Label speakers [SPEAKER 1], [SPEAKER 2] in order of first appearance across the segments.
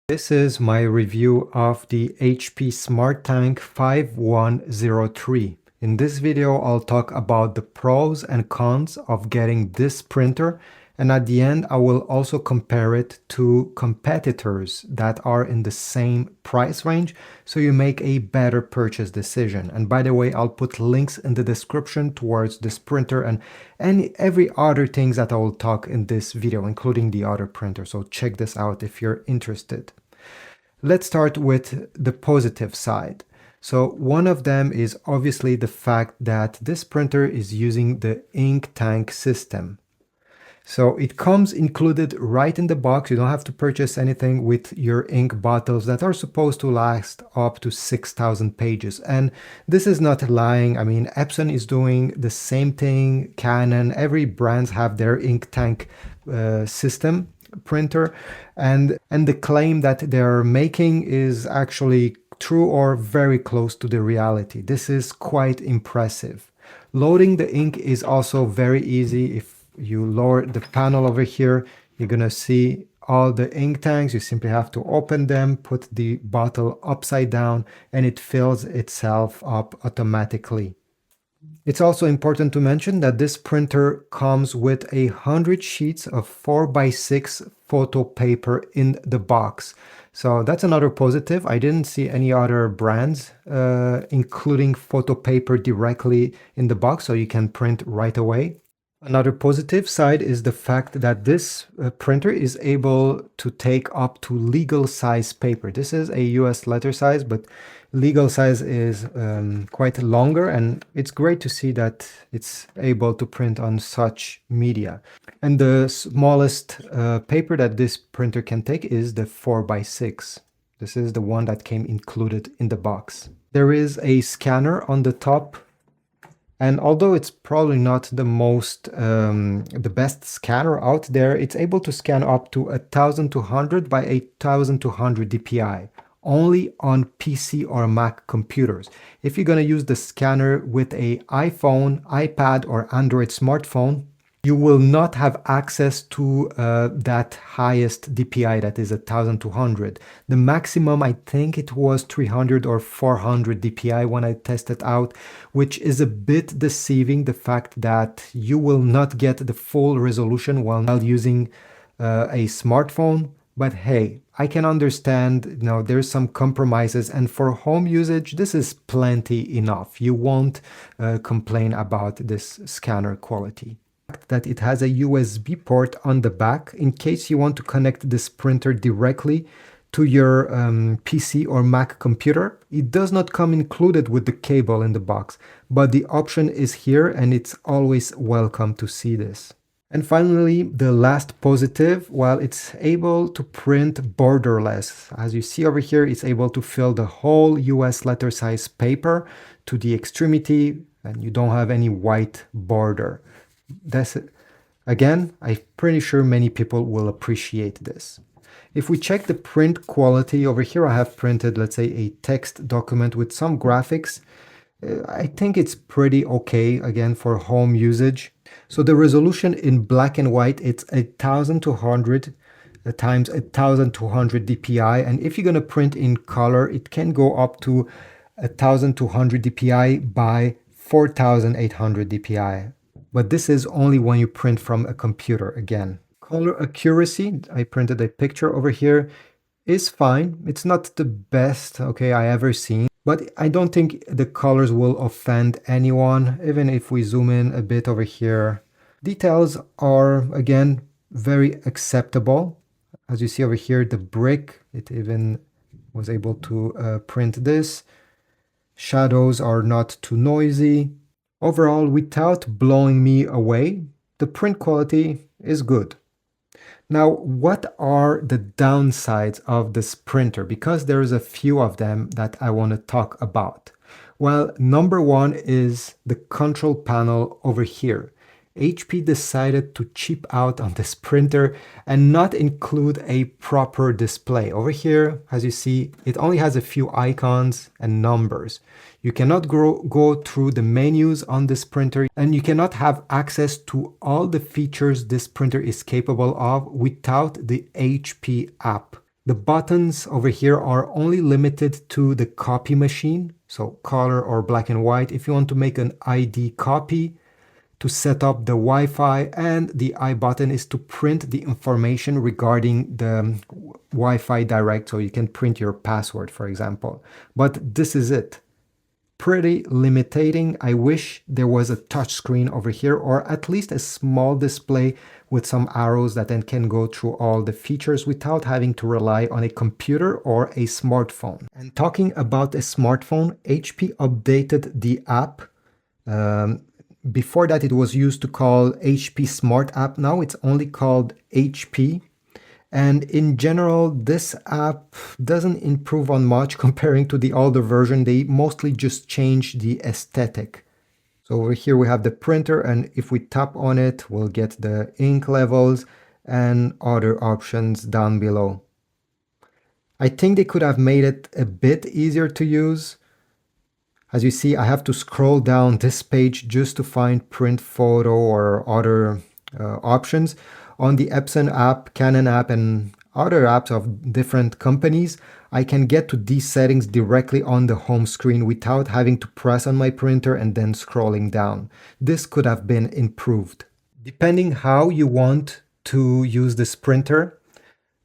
[SPEAKER 1] This is my review of the HP SmartTank 5103. In this video, I'll talk about the pros and cons of getting this printer, and at the end, I will also compare it to competitors that are in the same price range, so you make a better purchase decision. And by the way, I'll put links in the description towards this printer and every other things that I will talk in this video, including the other printer. So check this out if you're interested. Let's start with the positive side. So one of them is obviously the fact that this printer is using the ink tank system. So it comes included right in the box. You don't have to purchase anything with your ink bottles that are supposed to last up to 6,000 pages. And this is not lying. I mean, Epson is doing the same thing. Canon, every brands have their ink tank system printer, and the claim that they're making is actually true or very close to the reality. This is quite impressive. Loading the ink is also very easy. If you lower the panel over here, you're gonna see all the ink tanks. You simply have to open them, put the bottle upside down, and it fills itself up automatically. It's also important to mention that this printer comes with 100 sheets of 4x6 photo paper in the box. So that's another positive. I didn't see any other brands including photo paper directly in the box, so you can print right away. Another positive side is the fact that this printer is able to take up to legal size paper. This is a US letter size, but legal size is quite longer, and it's great to see that it's able to print on such media. And the smallest paper that this printer can take is the 4x6. This is the one that came included in the box. There is a scanner on the top. And although it's probably not the the best scanner out there, it's able to scan up to 1200 by 1200 dpi, only on PC or Mac computers. If you're going to use the scanner with an iPhone, iPad, or Android smartphone, you will not have access to that highest DPI, that is 1200. The maximum, I think it was 300 or 400 DPI when I tested out, which is a bit deceiving, the fact that you will not get the full resolution while using a smartphone. But hey, I can understand, there's some compromises, and for home usage, this is plenty enough. You won't complain about this scanner quality. That it has a USB port on the back in case you want to connect this printer directly to your PC or Mac computer. It does not come included with the cable in the box, but the option is here, and it's always welcome to see this. And finally, the last positive, while it's able to print borderless. As you see over here, it's able to fill the whole US letter size paper to the extremity, and you don't have any white border. That's it. Again, I'm pretty sure many people will appreciate this. If we check the print quality over here, I have printed, let's say, a text document with some graphics. I think it's pretty okay, again, for home usage. So the resolution in black and white, it's 1200 times 1200 dpi, and if you're going to print in color, it can go up to 1200 dpi by 4800 dpi. But this is only when you print from a computer. Again, color accuracy, I printed a picture over here, is fine. It's not the best, okay, I ever seen, but I don't think the colors will offend anyone, even if we zoom in a bit over here. Details are, again, very acceptable. As you see over here, the brick, it even was able to print this. Shadows are not too noisy. Overall, without blowing me away, the print quality is good. Now, what are the downsides of this printer? Because there's a few of them that I want to talk about. Well, number one is the control panel over here. HP decided to cheap out on this printer and not include a proper display. Over here, as you see, it only has a few icons and numbers. You cannot go through the menus on this printer, and you cannot have access to all the features this printer is capable of without the HP app. The buttons over here are only limited to the copy machine, so color or black and white. If you want to make an ID copy, to set up the Wi-Fi, and the I button is to print the information regarding the Wi-Fi direct, so you can print your password, for example. But this is it. Pretty limiting. I wish there was a touch screen over here, or at least a small display with some arrows that then can go through all the features without having to rely on a computer or a smartphone. And talking about a smartphone, HP updated the app. Before that, it was used to call HP Smart App. Now it's only called HP. And in general, this app doesn't improve on much comparing to the older version. They mostly just change the aesthetic. So over here we have the printer, and if we tap on it, we'll get the ink levels and other options down below. I think they could have made it a bit easier to use. As you see, I have to scroll down this page just to find print photo or other options. On the Epson app, Canon app, and other apps of different companies, I can get to these settings directly on the home screen without having to press on my printer and then scrolling down. This could have been improved. Depending how you want to use this printer,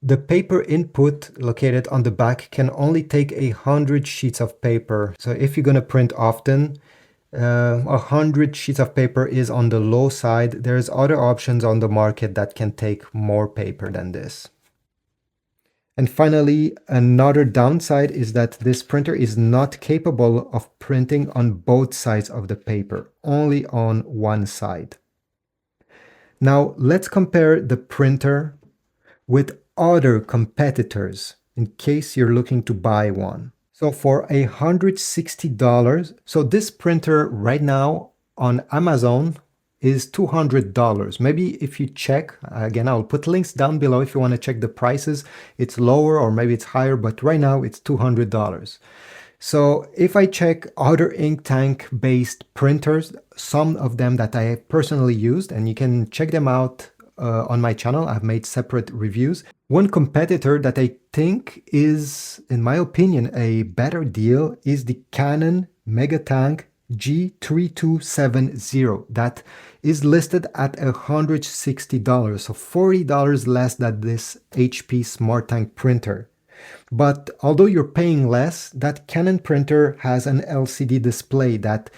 [SPEAKER 1] the paper input located on the back can only take 100 sheets of paper. So if you're going to print often, 100 sheets of paper is on the low side. There's other options on the market that can take more paper than this. And finally, another downside is that this printer is not capable of printing on both sides of the paper, only on one side. Now let's compare the printer with other competitors in case you're looking to buy one. So for $160, so this printer right now on Amazon is $200. Maybe if you check, again, I'll put links down below if you want to check the prices. It's lower or maybe it's higher, but right now it's $200. So if I check other ink tank based printers, some of them that I personally used, and you can check them out on my channel, I've made separate reviews. One competitor that I think is, in my opinion, a better deal is the Canon Megatank G3270 that is listed at $160, so $40 less than this HP Smart Tank printer. But although you're paying less, that Canon printer has an LCD display that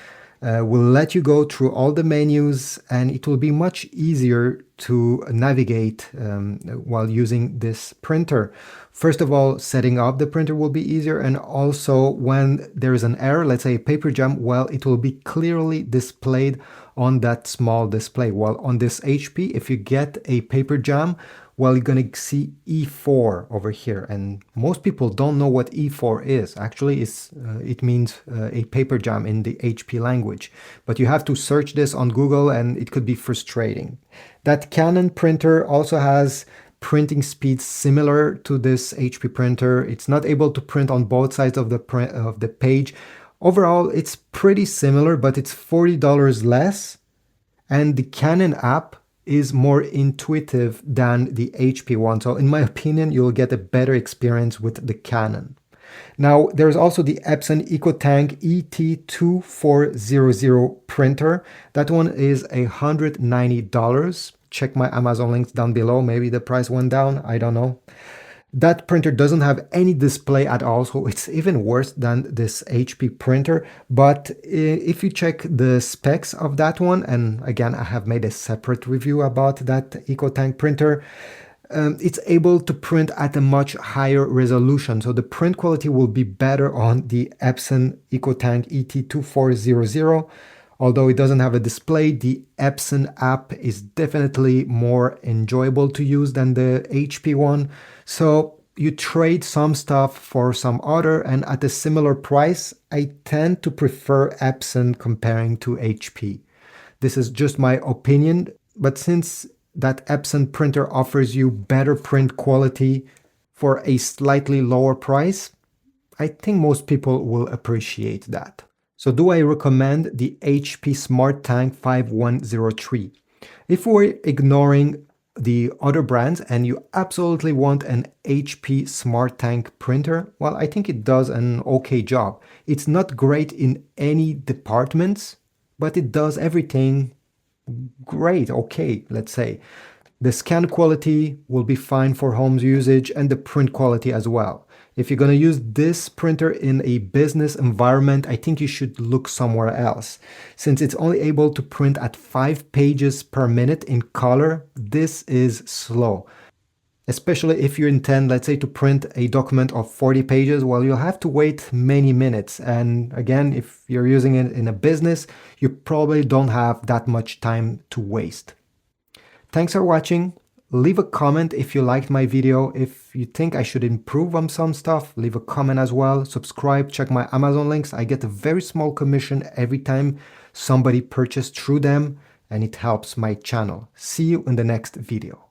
[SPEAKER 1] will let you go through all the menus, and it will be much easier to navigate while using this printer. First of all, setting up the printer will be easier, and also when there is an error, let's say a paper jam, well, it will be clearly displayed on that small display. While on this HP, if you get a paper jam, well, you're going to see E4 over here, and most people don't know what E4 is. Actually, it means a paper jam in the HP language, but you have to search this on Google, and it could be frustrating. That Canon printer also has printing speeds similar to this HP printer. It's not able to print on both sides of the page. Overall, it's pretty similar, but it's $40 less, and the Canon app is more intuitive than the HP one. So in my opinion, you'll get a better experience with the Canon. Now, there's also the Epson EcoTank ET2400 printer. That one is $190. Check my Amazon links down below. Maybe the price went down, I don't know. That printer doesn't have any display at all, so it's even worse than this HP printer. But if you check the specs of that one, and again, I have made a separate review about that EcoTank printer, it's able to print at a much higher resolution. So the print quality will be better on the Epson EcoTank ET2400. Although it doesn't have a display, the Epson app is definitely more enjoyable to use than the HP one. So you trade some stuff for some other, and at a similar price, I tend to prefer Epson comparing to HP. This is just my opinion, but since that Epson printer offers you better print quality for a slightly lower price, I think most people will appreciate that. So do I recommend the HP Smart Tank 5103? If we're ignoring the other brands and you absolutely want an HP Smart Tank printer, well, I think it does an okay job. It's not great in any departments, but it does everything great, okay, let's say. The scan quality will be fine for home usage and the print quality as well. If you're going to use this printer in a business environment, I think you should look somewhere else. Since it's only able to print at 5 pages per minute in color, this is slow. Especially if you intend, let's say, to print a document of 40 pages, well, you'll have to wait many minutes. And again, if you're using it in a business, you probably don't have that much time to waste. Thanks for watching. Leave a comment if you liked my video. If you think I should improve on some stuff, leave a comment as well. Subscribe, check my Amazon links. I get a very small commission every time somebody purchases through them, and it helps my channel. See you in the next video.